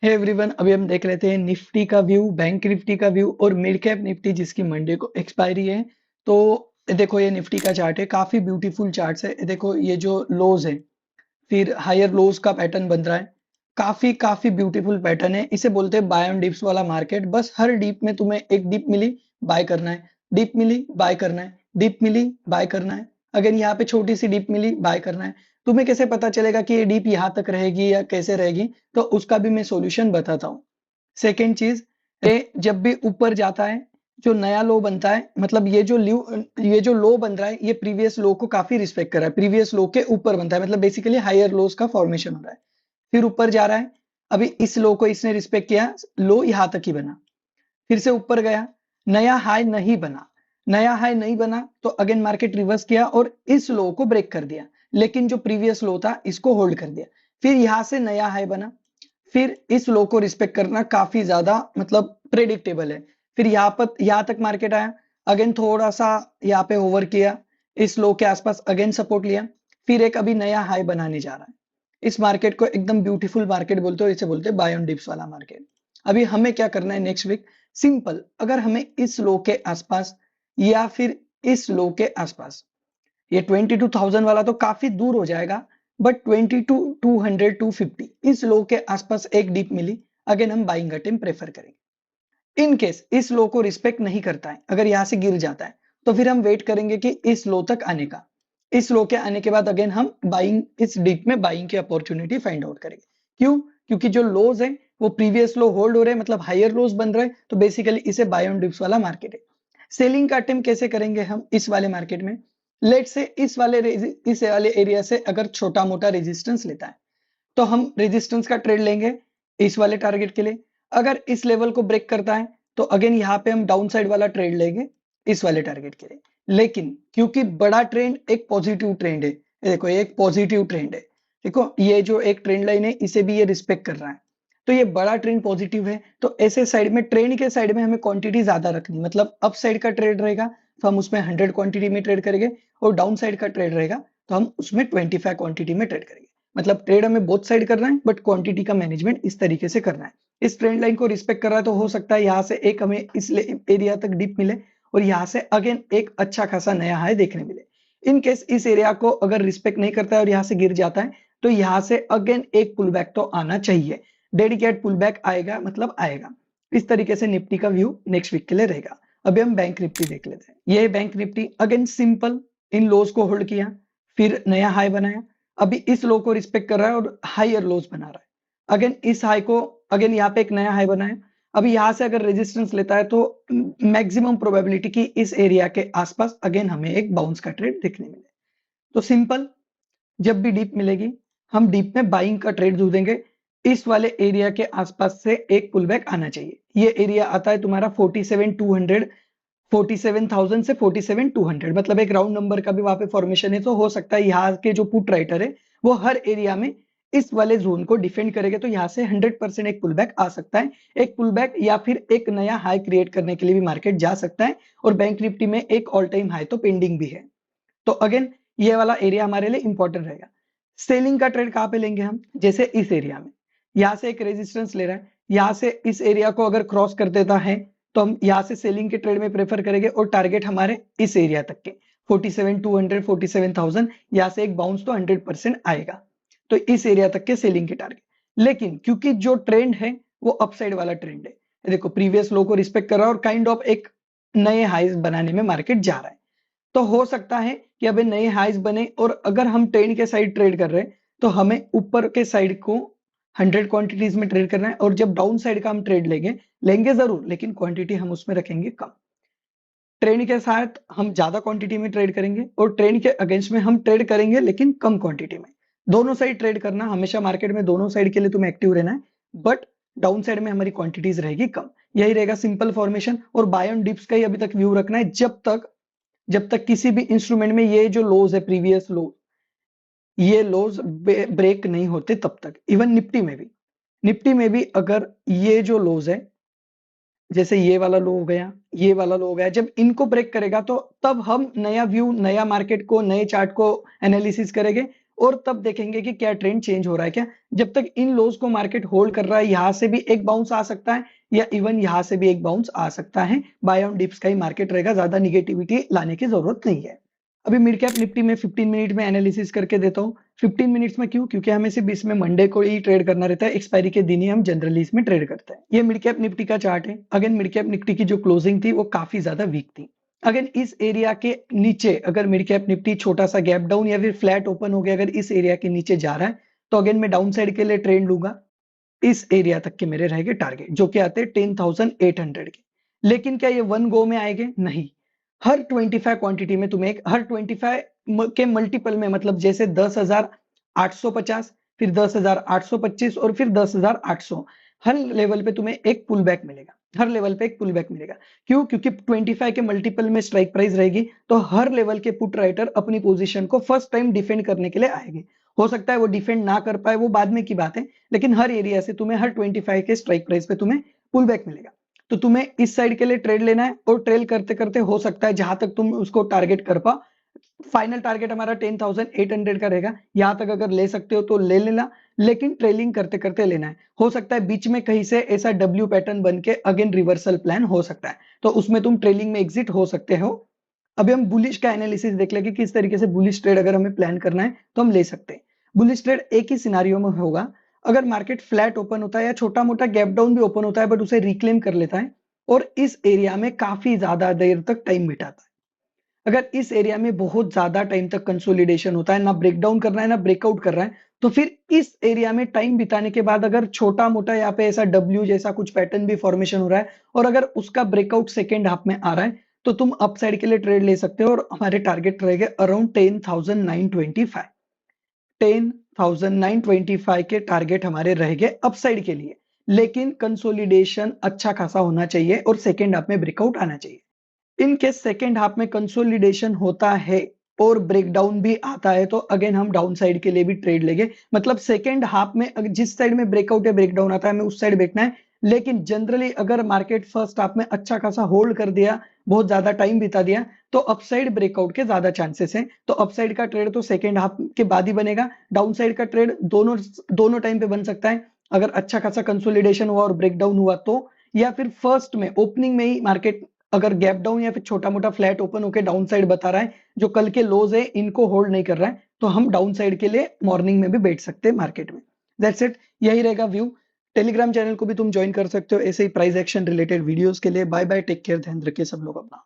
Hey everyone, अभी हम देख रहे थे निफ्टी का व्यू, बैंक निफ्टी का व्यू और मिड कैप निफ्टी जिसकी मंडे को एक्सपायरी है। तो देखो ये निफ्टी का चार्ट है, काफी ब्यूटीफुल चार्ट है। देखो ये जो लोज है, फिर हायर लोज का पैटर्न बन रहा है। काफी काफी ब्यूटीफुल पैटर्न है। इसे बोलते हैं बाय ऑन डिप्स वाला मार्केट। बस हर डिप में तुम्हें एक डिप मिली, बाय करना है। डिप मिली, बाय करना है। डिप मिली, बाय करना है। अगर यहाँ पे छोटी सी डिप मिली, बाय करना है। तुम्हें कैसे पता चलेगा कि ये डिप यहाँ तक रहेगी या कैसे रहेगी? तो उसका भी मैं सॉल्यूशन बताता हूँ। सेकेंड चीज, ये जब भी ऊपर जाता है, जो नया लो बनता है, मतलब ये जो लो बन रहा है, ये प्रीवियस लो को काफी रिस्पेक्ट कर रहा है। प्रीवियस लो के ऊपर बनता है, मतलब बेसिकली हायर लोस का फॉर्मेशन हो रहा है। फिर ऊपर जा रहा है। अभी इस लो को इसने रिस्पेक्ट किया, लो यहां तक ही बना। फिर से ऊपर गया, नया हाई नहीं बना। नया हाई नहीं बना तो अगेन मार्केट रिवर्स किया और इस लो को ब्रेक कर दिया। लेकिन जो प्रीवियस लो था इसको होल्ड कर दिया। फिर यहां से नया हाई बना। फिर इस लो को रिस्पेक्ट करना काफी ज्यादा मतलब प्रेडिक्टेबल है। फिर यहां तक मार्केट आया। अगेन थोड़ा सा यहाँ पे ओवर किया। इस लो के आसपास अगेन सपोर्ट लिया। फिर एक अभी नया हाई बनाने जा रहा है। इस मार्केट को एकदम ब्यूटीफुल मार्केट बोलते हो, इसे बोलते हैं बाय ऑन डिप्स वाला मार्केट। अभी हमें क्या करना है नेक्स्ट वीक? सिंपल, अगर हमें इस लो के आसपास या फिर इस लो के आसपास, ये 22,000 वाला तो काफी दूर हो जाएगा, बट 22,200 250 इस लो के आसपास एक डीप मिली, अगेन हम बाइंग अटेम्प्ट प्रेफर करेंगे। इन केस इस लो को रिस्पेक्ट नहीं करता है, अगर यहां से गिर जाता है, तो फिर हम वेट करेंगे कि इस लो तक आने का। इस लो के आने के बाद अगेन हम बाइंग, इस डीप में बाइंग की अपॉर्चुनिटी फाइंड आउट करेंगे। क्यों? क्योंकि जो लोज है वो प्रीवियस लो होल्ड हो रहे हैं, मतलब हायर लोज बन रहे हैं, तो बेसिकली इसे बाय ऑन डिप्स वाला मार्केट है। सेलिंग का अटेम्प्ट कैसे करेंगे हम इस वाले मार्केट में? लेट से इस वाले एरिया से अगर छोटा मोटा रेजिस्टेंस लेता है, तो हम रेजिस्टेंस का ट्रेड लेंगे इस वाले टारगेट के लिए। अगर इस लेवल को ब्रेक करता है, तो अगेन यहाँ पे हम डाउन साइड वाला ट्रेड लेंगे इस वाले टारगेट के लिए। लेकिन क्योंकि बड़ा ट्रेंड एक पॉजिटिव ट्रेंड है, ये देखो ये एक पॉजिटिव ट्रेंड है। देखो ये जो एक ट्रेंड लाइन है, इसे भी ये रिस्पेक्ट कर रहा है। तो ये बड़ा ट्रेंड पॉजिटिव है, तो ऐसे साइड में, ट्रेंड के साइड में हमें क्वांटिटी ज्यादा रखनी, मतलब अप साइड का ट्रेड रहेगा तो हम उसमें 100 क्वांटिटी में ट्रेड करेंगे, और डाउन साइड का ट्रेड रहेगा तो हम उसमें 25 क्वांटिटी में ट्रेड करेंगे। मतलब ट्रेड हमें बोथ साइड करना है, बट क्वांटिटी का मैनेजमेंट इस तरीके से करना है। इस ट्रेंड लाइन को रिस्पेक्ट कर रहा है, तो हो सकता है यहाँ से एक हमें इस एरिया तक डिप मिले, और यहाँ से अगेन एक अच्छा खासा नया हाई देखने मिले। इन केस इस एरिया को अगर रिस्पेक्ट नहीं करता है और यहाँ से गिर जाता है, तो यहाँ से अगेन एक पुल बैक तो आना चाहिए। डेडिकेट पुल बैक आएगा, मतलब आएगा। इस तरीके से निफ्टी का व्यू नेक्स्ट वीक के लिए रहेगा। अभी हम बैंक निफ्टी देख लेते हैं। ये बैंक निफ्टी अगेन सिंपल, इन लोज को होल्ड किया, फिर नया हाई बनाया। अभी इस लो को रिस्पेक्ट कर रहा है और हायर लोज बना रहा है। अगेन इस हाई को, अगेन यहाँ पे एक नया हाई बनाया। अभी यहाँ से अगर रेजिस्टेंस लेता है, तो मैक्सिमम प्रोबेबिलिटी की इस एरिया के आसपास अगेन हमें एक बाउंस का ट्रेड देखने मिले। तो सिंपल, जब भी डीप मिलेगी, हम डीप में बाइंग का ट्रेड देंगे। इस वाले एरिया के आसपास से एक पुल बैक आना चाहिए। ये एरिया आता है तुम्हारा 47,200, 47,000 से 47,200, मतलब एक राउंड नंबर का भी वहां पे फॉर्मेशन है। तो हो सकता है यहाँ के जो पुट राइटर है, वो हर एरिया में इस वाले जोन को डिफेंड करेंगे, तो यहाँ से 100% एक पुल बैक आ सकता है। एक पुल बैक या फिर एक नया हाई क्रिएट करने के लिए भी मार्केट जा सकता है। और बैंक निफ्टी में एक ऑल टाइम हाई तो पेंडिंग भी है। तो अगेन ये वाला एरिया हमारे लिए इंपॉर्टेंट रहेगा। सेलिंग का ट्रेड कहां पे लेंगे हम? जैसे इस एरिया में, यहां से एक रेजिस्टेंस ले रहा है, यहां से इस एरिया को अगर क्रॉस कर देता है, तो हम यहां से सेलिंग के ट्रेड में प्रेफर करेंगे, और टारगेट हमारे इस एरिया तक के 47,200 47,000, यहां से एक बाउंस तो 100% आएगा। तो इस एरिया तक के सेलिंग के टारगेट। लेकिन क्योंकि जो ट्रेंड है वो अपसाइड वाला ट्रेंड है, देखो प्रीवियस लो को रिस्पेक्ट कर रहा है और काइंड ऑफ एक नए हाइज बनाने में मार्केट जा रहा है। तो हो सकता है कि अभी नए हाइज बने, और अगर हम ट्रेंड के साइड ट्रेड कर रहे हैं, तो हमें ऊपर के साइड को 100 क्वांटिटीज में ट्रेड करना है, और जब डाउन साइड का हम ट्रेड लेंगे, लेंगे जरूर, लेकिन क्वांटिटी हम उसमें रखेंगे कम। ट्रेंड के साथ हम ज्यादा क्वांटिटी में ट्रेड करेंगे, और ट्रेंड के अगेंस्ट में हम ट्रेड करेंगे लेकिन कम क्वांटिटी में। दोनों साइड ट्रेड करना, हमेशा मार्केट में दोनों साइड के लिए तुम्हें एक्टिव रहना है, बट डाउन साइड में हमारी क्वांटिटीज रहेगी कम। यही रहेगा सिंपल फॉर्मेशन। और बाय ऑन डिप्स का ही अभी तक व्यू रखना है, जब तक किसी भी इंस्ट्रूमेंट में ये जो लोज है, प्रीवियस लो, ये लोज ब्रेक नहीं होते तब तक। इवन निफ्टी में भी अगर ये जो लोज है, जैसे ये वाला लो हो गया, ये वाला लो हो गया, जब इनको ब्रेक करेगा, तो तब हम नया व्यू, नया मार्केट को, नए चार्ट को एनालिसिस करेंगे, और तब देखेंगे कि क्या ट्रेंड चेंज हो रहा है क्या। जब तक इन लोज को मार्केट होल्ड कर रहा है, यहाँ से भी एक बाउंस आ सकता है या इवन यहाँ से भी एक बाउंस आ सकता है। बाय ऑन डिप्स का ही मार्केट रहेगा, ज्यादा निगेटिविटी लाने की जरूरत नहीं है। अभी मिड कैप निफ्टी में 15 मिनट में एनालिसिस करके देता हूँ। 15 मिनट्स में क्यों, क्योंकि हमें सिर्फ इसमें मंडे को ही ट्रेड करना रहता है, एक्सपायरी के दिन ही हम जनरली इसमें ट्रेड करते हैं। ये मिड कैप निफ्टी का चार्ट है। अगेन मिड कैप निफ्टी की जो क्लोजिंग थी वो काफी ज्यादा वीक थी। अगर इस एरिया के नीचे अगर मिड कैप निफ्टी छोटा सा गैप डाउन या फिर फ्लैट ओपन हो गया, अगर इस एरिया के नीचे जा रहा है, तो अगेन मैं डाउन साइड के लिए ट्रेंड लूंगा। इस एरिया तक के मेरे रहेंगे टारगेट, जो कि आते हैं 10,800 के। लेकिन क्या ये वन गो में आएंगे? नहीं। हर 25 क्वांटिटी में तुम्हें हर 25 के मल्टीपल में, मतलब जैसे 10,850, फिर 10,825 और फिर 10,800, हर लेवल पे तुम्हें एक पुल बैक मिलेगा। हर लेवल पे एक पुल बैक मिलेगा। क्यों? क्योंकि 25 के मल्टीपल में स्ट्राइक प्राइस रहेगी, तो हर लेवल के पुट राइटर अपनी पोजीशन को फर्स्ट टाइम डिफेंड करने के लिए आएंगे। हो सकता है वो डिफेंड ना कर पाए, वो बाद में की बात है, लेकिन हर एरिया से तुम्हें हर 25 के स्ट्राइक प्राइस पे तुम्हें पुल बैक मिलेगा। तो तुम्हें इस साइड के लिए ट्रेड लेना है, और ट्रेल करते करते हो सकता है जहां तक तुम उसको टारगेट कर पाओ। फाइनल टारगेट हमारा 10,800 का रहेगा, यहां तक अगर ले सकते हो तो ले लेना, लेकिन ट्रेलिंग करते करते लेना है। हो सकता है बीच में कहीं से ऐसा डब्ल्यू पैटर्न बन के अगेन रिवर्सल प्लान हो सकता है, तो उसमें तुम ट्रेलिंग में एग्जिट हो सकते हो। अभी हम बुलिश का एनालिसिस देख लेंगे, किस तरीके से बुलिश ट्रेड अगर हमें प्लान करना है तो हम ले सकते हैं। बुलिश ट्रेड एक ही सिनारियो में होगा, अगर मार्केट फ्लैट ओपन होता है या छोटा मोटा गैप डाउन भी ओपन होता है, बट उसे रिक्लेम कर लेता है और इस एरिया में काफी ज्यादा देर तक टाइम बिताता है। अगर इस एरिया में बहुत ज्यादा टाइम तक कंसोलिडेशन होता है, ना ब्रेकडाउन कर रहा है ना ब्रेकआउट कर रहा है, तो फिर इस एरिया में टाइम बिताने के बाद अगर छोटा मोटा यहाँ पे ऐसा डब्ल्यू जैसा कुछ पैटर्न भी फॉर्मेशन हो रहा है, और अगर उसका ब्रेकआउट सेकेंड हाफ में आ रहा है, तो तुम अपसाइड के लिए ट्रेड ले सकते हो, और हमारे टारगेट रहेंगे अराउंड 10,925। 10,925 के टारगेट हमारे रहेंगे अपसाइड के लिए, लेकिन कंसोलिडेशन अच्छा खासा होना चाहिए और सेकेंड हाफ में ब्रेकआउट आना चाहिए। इन केस सेकेंड हाफ में कंसोलिडेशन होता है और ब्रेकडाउन भी आता है, तो अगेन हम डाउन साइड के लिए भी ट्रेड लेंगे। मतलब सेकेंड हाफ में जिस साइड में ब्रेकआउट या ब्रेकडाउन आता है हमें उस साइड बैठना है। लेकिन जनरली अगर मार्केट फर्स्ट हाफ में अच्छा खासा होल्ड कर दिया, बहुत ज्यादा टाइम बिता दिया, तो अपसाइड ब्रेकआउट के ज्यादा चांसेस हैं। तो अपसाइड का ट्रेड तो सेकेंड हाफ के बाद ही बनेगा, डाउन साइड का ट्रेड दोनों दोनों टाइम पे बन सकता है। अगर अच्छा खासा कंसोलिडेशन हुआ और ब्रेकडाउन हुआ तो, या फिर फर्स्ट में ओपनिंग में ही मार्केट अगर गैप डाउन या फिर छोटा मोटा फ्लैट ओपन होकर डाउन साइड बता रहा है, जो कल के लोज है इनको होल्ड नहीं कर रहा है, तो हम डाउन साइड के लिए मॉर्निंग में भी बैठ सकते हैं मार्केट में। दैट्स इट, यही रहेगा व्यू। टेलीग्राम चैनल को भी तुम ज्वाइन कर सकते हो ऐसे ही प्राइस एक्शन रिलेटेड वीडियोस के लिए। बाय बाय, टेक केयर, ध्यान रखिए सब लोग अपना।